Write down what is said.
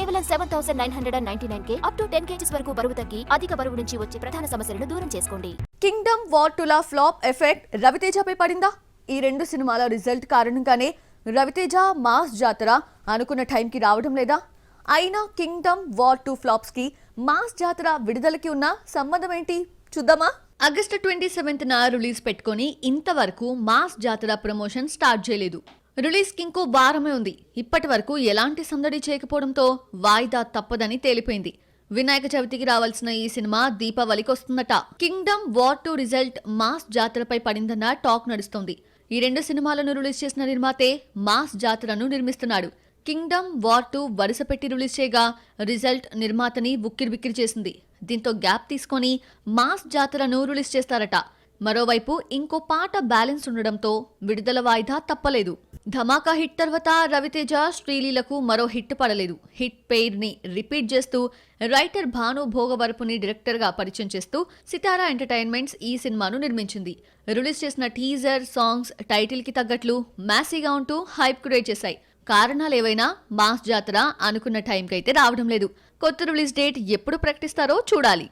కేవలం 7,999K up to 10 kgs వరకు బరువు తగ్గి అధిక బరువు నుంచి వచ్చే ప్రధాన సమస్యలను దూరం చేసుకోండి. కింగ్డమ్ వార్ 2ల ఫ్లాప్ ఎఫెక్ట్ రవితేజపై పడిందా? ఈ రెండు సినిమాల రిజల్ట్ కారణంగానే రవితేజ మాస్ జాతర అనుకున్న టైంకి రావడం లేదా? అయినా కింగ్డమ్ వార్ 2 ఫ్లాప్స్ కి మాస్ జాతర విడుదలకి ఉన్న సంబంధం ఏంటి చూద్దామా? ఆగస్టు 27న రిలీజ్ పెట్టుకొని ఇంతవరకు మాస్ జాతర ప్రమోషన్ స్టార్ట్ చేయలేదు. రిలీజ్ కి ఇంకో వారమే ఉంది. ఇప్పటి వరకు ఎలాంటి సందడి చేయకపోవడంతో వాయిదా తప్పదని తేలిపోయింది. వినాయక చవితికి రావాల్సిన ఈ సినిమా దీపావళికి వస్తుందట. కింగ్డమ్ వార్ 2 రిజల్ట్ మాస్ జాతరపై పడిందన్న టాక్ నడుస్తోంది. ఈ రెండు సినిమాలను రిలీజ్ చేసిన నిర్మాతే మాస్ జాతరను నిర్మిస్తున్నాడు. కింగ్డమ్ వార్ 2 వరుస పెట్టి రిలీజ్ చేయగా రిజల్ట్ నిర్మాతని ఉక్కిరిబిక్కిరి చేసింది. దీంతో గ్యాప్ తీసుకొని మాస్ జాతరను రిలీజ్ చేస్తారట. మరోవైపు ఇంకో పాట బ్యాలెన్స్ ఉండడంతో విడుదల వాయిదా తప్పలేదు. ధమాకా హిట్ తర్వాత రవితేజ శ్రీలీలకు మరో హిట్ పడలేదు. హిట్ పెయిర్ ని రిపీట్ చేస్తూ రైటర్ భాను భోగవరపుని డైరెక్టర్ గా పరిచయం చేస్తూ సితారా ఎంటర్టైన్మెంట్స్ ఈ సినిమాను నిర్మించింది. రిలీజ్ చేసిన టీజర్ సాంగ్స్ టైటిల్ కి తగ్గట్లు మ్యాసీగా ఉంటూ హైప్ క్రియేట్ చేశాయి. కారణాలేవైనా మాస్ జాతర అనుకున్న టైంకైతే రావడం లేదు. కొత్త రిలీజ్ డేట్ ఎప్పుడు ప్రకటిస్తారో చూడాలి.